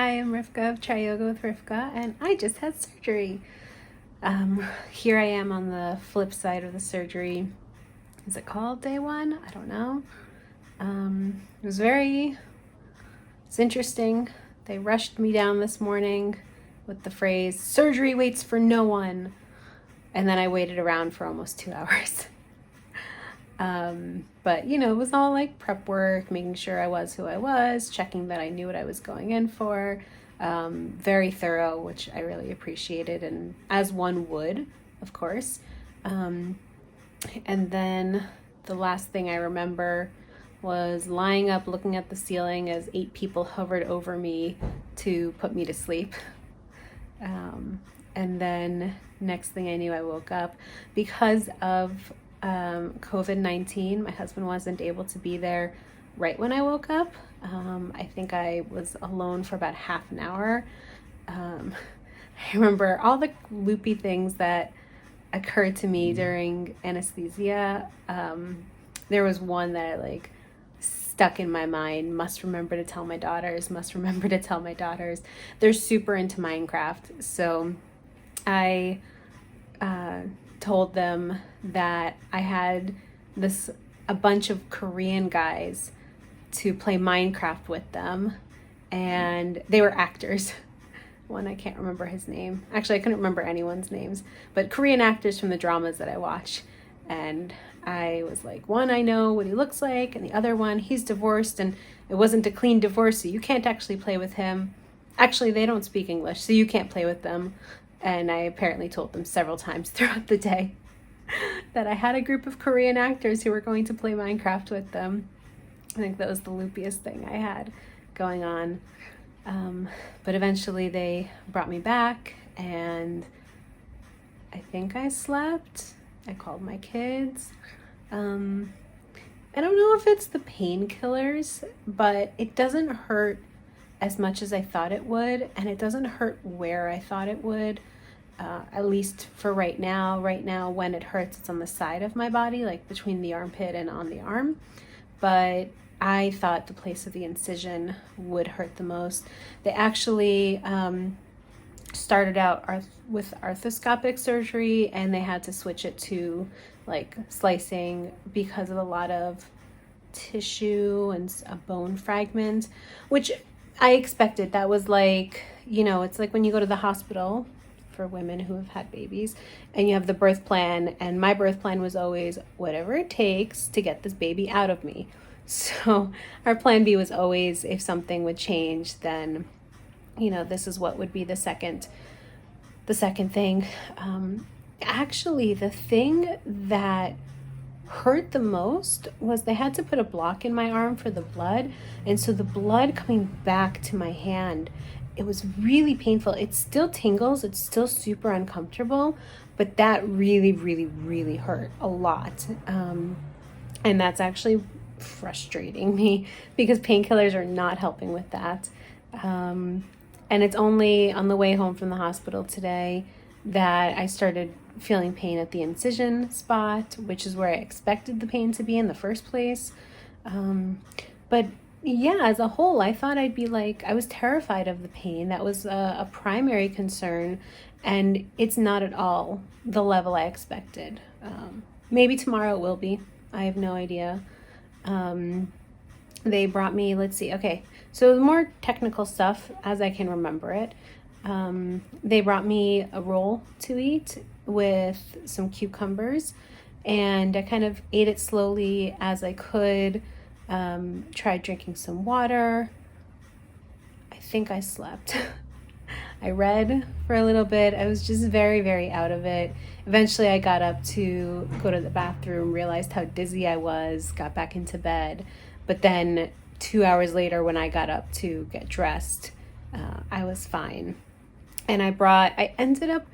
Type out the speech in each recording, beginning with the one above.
Hi, I'm Rivkah of trYoga with Rivkah, and I just had surgery. Here I am on the flip side of the surgery. Is it called day one? I don't know. It's interesting. They rushed me down this morning with the phrase, "Surgery waits for no one." And then I waited around for almost 2 hours. But it was all like prep work, making sure I was who I was, checking that I knew what I was going in for. Very thorough, which I really appreciated, and as one would, of course. And then the last thing I remember was lying up looking at the ceiling as 8 people hovered over me to put me to sleep. And then next thing I knew, I woke up because of COVID-19. My husband wasn't able to be there right when I woke up. I think I was alone for about half an hour. I remember all the loopy things that occurred to me during anesthesia. There was one that I stuck in my mind. Must remember to tell my daughters. They're super into Minecraft, so I told them that I had a bunch of Korean guys to play Minecraft with them, and they were actors. One, I can't remember his name. Actually, I couldn't remember anyone's names, but Korean actors from the dramas that I watch. And I was like, one, I know what he looks like, and the other one, he's divorced, and it wasn't a clean divorce, so you can't actually play with him. Actually, they don't speak English, so you can't play with them. And I apparently told them several times throughout the day that I had a group of Korean actors who were going to play Minecraft with them. I think that was the loopiest thing I had going on. But eventually they brought me back, and I think I slept. I called my kids. I don't know if it's the painkillers, but it doesn't hurt as much as I thought it would, and it doesn't hurt where I thought it would, at least for right now. Right now, when it hurts, it's on the side of my body, like between the armpit and on the arm. But I thought the place of the incision would hurt the most. They actually started out with arthroscopic surgery, and they had to switch it to slicing because of a lot of tissue and a bone fragment, which I expected. That was it's like when you go to the hospital for women who have had babies and you have the birth plan, and my birth plan was always whatever it takes to get this baby out of me. So our plan B was always, if something would change, then this is what would be the second thing. Actually, the thing that hurt the most was they had to put a block in my arm for the blood, and so the blood coming back to my hand, it was really painful. It still tingles, it's still super uncomfortable, but that really, really, really hurt a lot. And that's actually frustrating me because painkillers are not helping with that. And it's only on the way home from the hospital today that I started feeling pain at the incision spot, which is where I expected the pain to be in the first place. But yeah, as a whole, I thought I was terrified of the pain. That was a primary concern, and it's not at all the level I expected. Maybe tomorrow it will be. I have no idea. They brought me, let's see, okay, so the more technical stuff as I can remember it. They brought me a roll to eat with some cucumbers, and I kind of ate it slowly as I could. Tried drinking some water. I think I slept. I read for a little bit. I was just very, very out of it. Eventually I got up to go to the bathroom, realized how dizzy I was, got back into bed. But then 2 hours later, when I got up to get dressed, I was fine. And I ended up,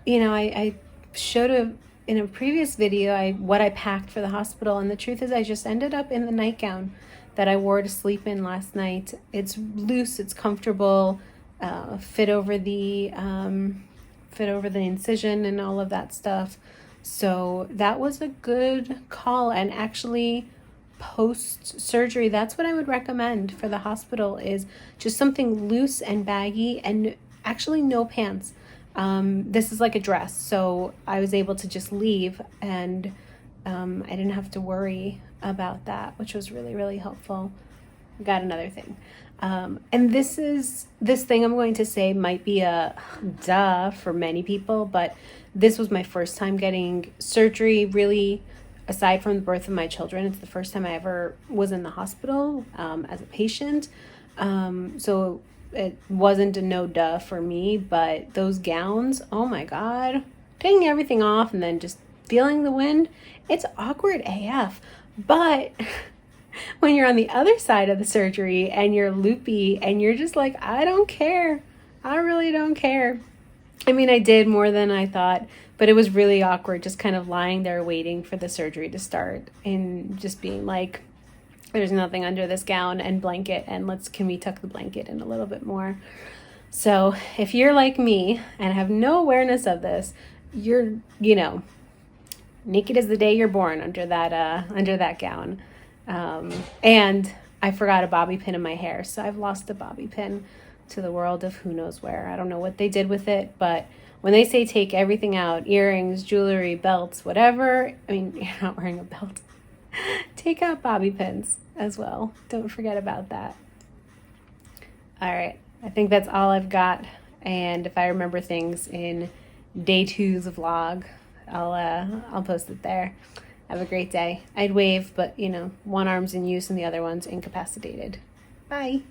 I showed in a previous video what I packed for the hospital, and the truth is I just ended up in the nightgown that I wore to sleep in last night. It's loose, it's comfortable, fit over the incision and all of that stuff. So that was a good call, and actually post-surgery, that's what I would recommend for the hospital, is just something loose and baggy and actually no pants. This is like a dress, so I was able to just leave, and I didn't have to worry about that, which was really, really helpful. Got another thing. And this thing I'm going to say might be a duh for many people, but this was my first time getting surgery, really, aside from the birth of my children. It's the first time I ever was in the hospital as a patient. So it wasn't a no duh for me, but those gowns, oh my God, taking everything off and then just feeling the wind, it's awkward AF. But when you're on the other side of the surgery and you're loopy and you're just like, I don't care. I really don't care. I mean, I did more than I thought, but it was really awkward just kind of lying there waiting for the surgery to start and just being like, there's nothing under this gown and blanket, and can we tuck the blanket in a little bit more? So if you're like me and have no awareness of this, you're, naked as the day you're born under that gown. And I forgot a bobby pin in my hair, so I've lost a bobby pin to the world of who knows where. I don't know what they did with it, but when they say take everything out, earrings, jewelry, belts, whatever, I mean, you're not wearing a belt. Take out bobby pins as well. Don't forget about that. All right. I think that's all I've got. And if I remember things in day 2's vlog, I'll post it there. Have a great day. I'd wave, but one arm's in use and the other one's incapacitated. Bye.